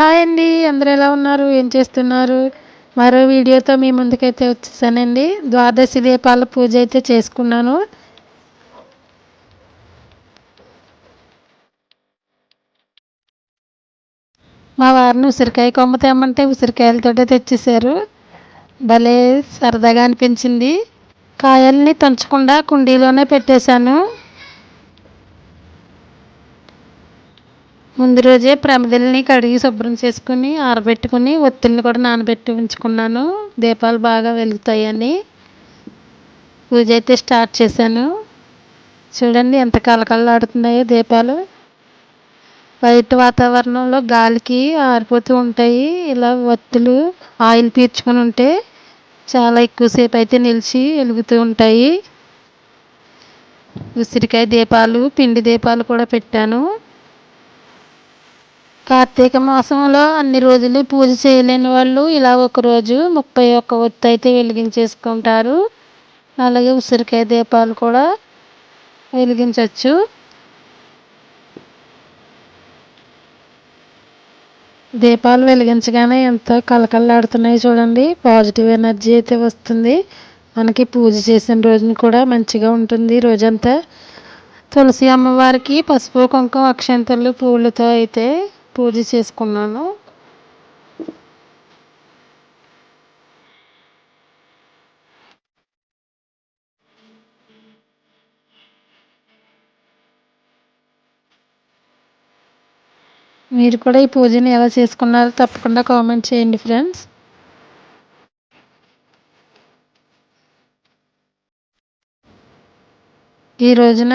Hi అండి. అందరూ ఎలా ఉన్నారు? ఏం చేస్తున్నారు? మరో వీడియోతో మీ ముందుకైతే వచ్చేసానండి. ద్వాదశి దీపాల పూజ అయితే చేసుకున్నాను. మా వారిని ఉసిరికాయ కొమ్మ తెమ్మంటే ఉసిరికాయలతోటే తెచ్చేశారు. భలే సరదాగా అనిపించింది. కాయల్ని తుంచకుండా కుండీలోనే పెట్టేశాను. ముందు రోజే ప్రమిదల్ని కడిగి శుభ్రం చేసుకుని ఆరబెట్టుకుని ఒత్తుల్ని కూడా నానబెట్టి ఉంచుకున్నాను. దీపాలు బాగా వెలుగుతాయని పూజ అయితే స్టార్ట్ చేశాను. చూడండి ఎంత కలకలలాడుతున్నాయో దీపాలు. బయట వాతావరణంలో గాలికి ఆరిపోతూ ఉంటాయి. ఇలా ఒత్తులు ఆయిల్ పీల్చుకొని ఉంటే చాలా ఎక్కువసేపు అయితే నిలిచి వెలుగుతూ ఉంటాయి. ఉసిరికాయ దీపాలు, పిండి దీపాలు కూడా పెట్టాను. కార్తీక మాసంలో అన్ని రోజులు పూజ చేయలేని వాళ్ళు ఇలా ఒకరోజు 31 ఒత్తు అయితే వెలిగించేసుకుంటారు. అలాగే ఉసిరికాయ దీపాలు కూడా వెలిగించవచ్చు. దీపాలు వెలిగించగానే ఎంత కలకలలాడుతున్నాయో చూడండి. పాజిటివ్ ఎనర్జీ అయితే వస్తుంది. మనకి పూజ చేసిన రోజున కూడా మంచిగా ఉంటుంది రోజంతా. తులసి అమ్మవారికి పసుపు కుంకుమ అక్షంతలు పూలతో అయితే పూజ చేసుకున్నాను. మీరు కూడా ఈ పూజని ఎలా చేసుకున్నారో తప్పకుండా కామెంట్ చేయండి ఫ్రెండ్స్. ఈ రోజున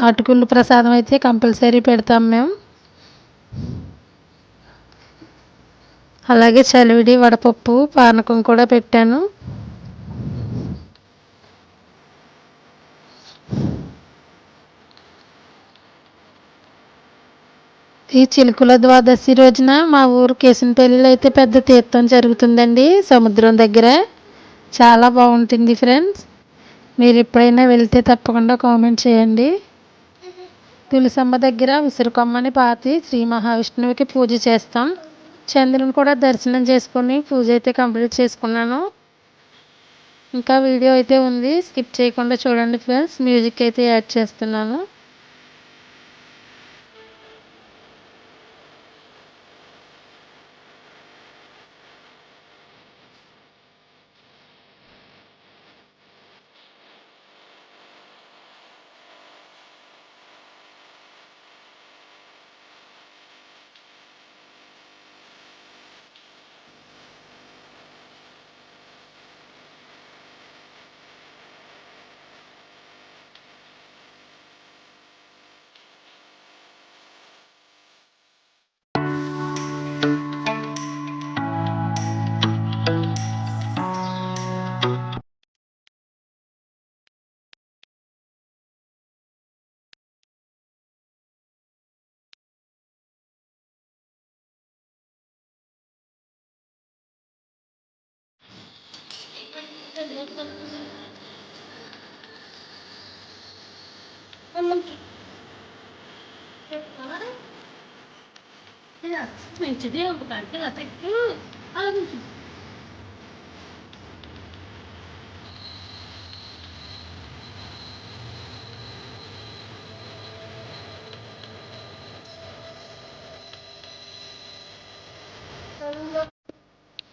అటుకులు ప్రసాదం అయితే కంపల్సరీ పెడతాం మేము. అలాగే చలివిడి, వడపప్పు, పానకం కూడా పెట్టాను. ఈ చిలుకుల ద్వాదశి రోజున మా ఊరు కేసునపల్లిలో అయితే పెద్ద తీర్థం జరుగుతుందండి సముద్రం దగ్గర. చాలా బాగుంటుంది ఫ్రెండ్స్. మీరు ఎప్పుడైనా వెళ్తే తప్పకుండా కామెంట్ చేయండి. తులసమ్మ దగ్గర ఉసిరికొమ్మని పాతి శ్రీ మహావిష్ణువుకి పూజ చేస్తాం. చంద్రుని కూడా దర్శనం చేసుకొని పూజ అయితే కంప్లీట్ చేసుకున్నాను. ఇంకా వీడియో అయితే ఉంది, స్కిప్ చేయకుండా చూడండి ఫ్రెండ్స్. మ్యూజిక్ అయితే యాడ్ చేస్తున్నాను.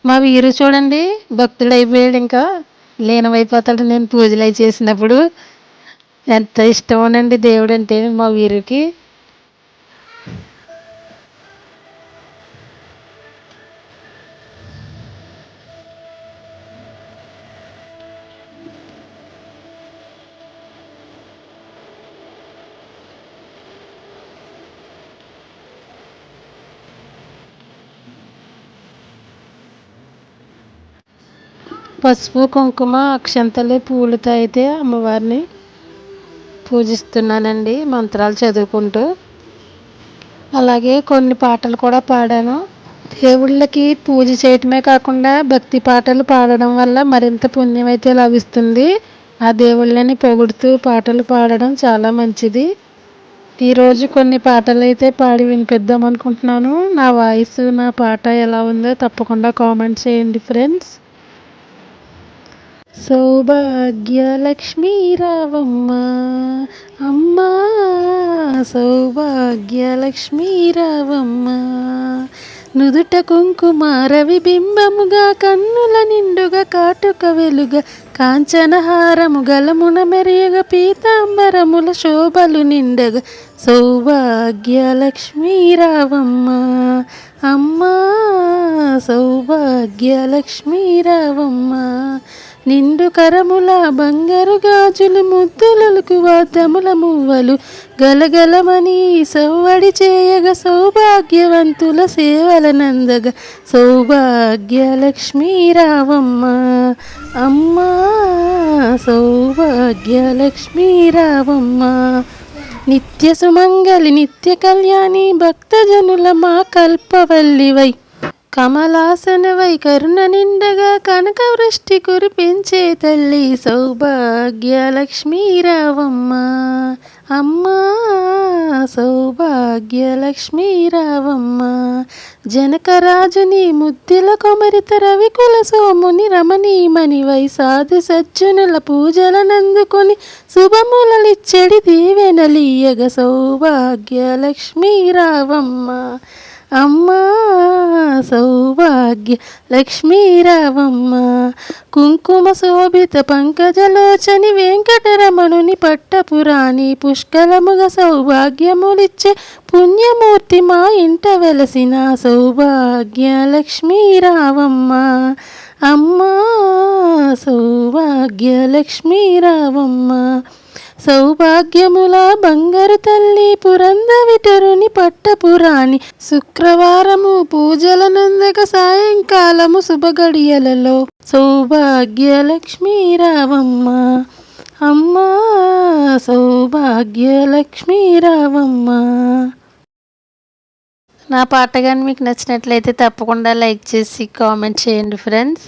మా వీరు చూడండి భక్తుడు అయిపోయాడు. ఇంకా లీనమైపోతాడు నేను పూజలు అవి చేసినప్పుడు. ఎంత ఇష్టమోనండి దేవుడు అంటే మా వీరికి. పసుపు కుంకుమ అక్షంతలు పూలతో అయితే అమ్మవారిని పూజిస్తున్నానండి మంత్రాలు చదువుకుంటూ. అలాగే కొన్ని పాటలు కూడా పాడాను. దేవుళ్ళకి పూజ చేయటమే కాకుండా భక్తి పాటలు పాడడం వల్ల మరింత పుణ్యం అయితే లభిస్తుంది. ఆ దేవుళ్ళని పొగుడుతూ పాటలు పాడడం చాలా మంచిది. ఈరోజు కొన్ని పాటలైతే పాడి వినిపిద్దాం అనుకుంటున్నాను. నా వాయిస్, నా పాట ఎలా ఉందో తప్పకుండా కామెంట్ చేయండి ఫ్రెండ్స్. సౌభాగ్యలక్ష్మీ రావమ్మ అమ్మా, సౌభాగ్యలక్ష్మీ రావమ్మ, నుదుట కుంకుమ రవిబింబముగా, కన్నుల నిండుగా కాటుక వెలుగ, కాంచనహారము గలమున మెరియగ, పీతాంబరముల శోభలు నిండగ, సౌభాగ్యలక్ష్మీ రావమ్మ అమ్మా, సౌభాగ్యలక్ష్మీ రావమ్మ, నిండు కరముల బంగారు గాజులు, ముద్దులకు వాద్యముల మువ్వలు, గలగలమని సవ్వడి చేయగ, సౌభాగ్యవంతుల సేవల నందగ, సౌభాగ్యలక్ష్మీ రావమ్మ అమ్మా, సౌభాగ్యలక్ష్మీ రావమ్మ, నిత్య సుమంగళి నిత్య కళ్యాణి, భక్తజనుల మా కల్పవల్లివై, కమలాసనవై కరుణ నిండగా, కనక వృష్టి కురిపించే తల్లి, సౌభాగ్యలక్ష్మీ రావమ్మ అమ్మా, సౌభాగ్యలక్ష్మీ రావమ్మ, జనకరాజుని ముద్దుల కొమరిత, రవికుల సోముని రమణీమణివై, సాధు సజ్జనుల పూజలనందుకొని, శుభములలిచ్చడి దీవెనలీయగ, సౌభాగ్యలక్ష్మీ రావమ్మ అమ్మా, సౌభాగ్య లక్ష్మీ రావమ్మ, కుంకుమ శోభిత పంకజలోచని, వెంకటరమణుని పట్టపురాణి, పుష్కలముగ సౌభాగ్యములిచ్చే పుణ్యమూర్తి, మా ఇంట వెలసిన, సౌభాగ్య లక్ష్మీ రావమ్మ అమ్మా, సౌభాగ్య లక్ష్మీ రావమ్మ, సౌభాగ్యముల బంగారు తల్లి, పురందవిటరుని పట్టపురాణి, శుక్రవారము పూజల నందక, సాయంకాలము శుభగడియలలో, సౌభాగ్యలక్ష్మీ రావమ్మ అమ్మా, సౌభాగ్యలక్ష్మీ రావమ్మ. నా పాట కానీ మీకు నచ్చినట్లయితే తప్పకుండా లైక్ చేసి కామెంట్ చేయండి ఫ్రెండ్స్.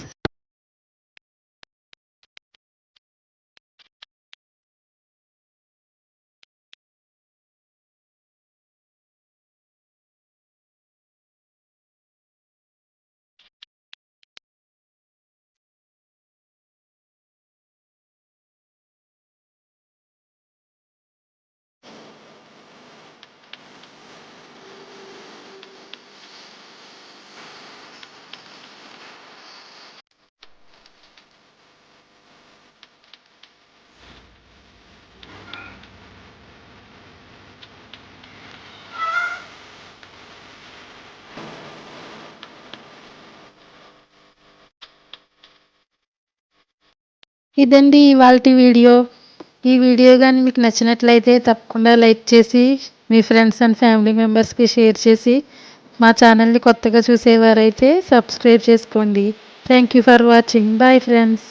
ఇదండి ఇవాల్టి వీడియో. ఈ వీడియో కానీ మీకు నచ్చినట్లయితే తప్పకుండా లైక్ చేసి మీ ఫ్రెండ్స్ అండ్ ఫ్యామిలీ మెంబర్స్కి షేర్ చేసి, మా ఛానల్ని కొత్తగా చూసేవారైతే సబ్స్క్రైబ్ చేసుకోండి. Thank you for watching. Bye friends.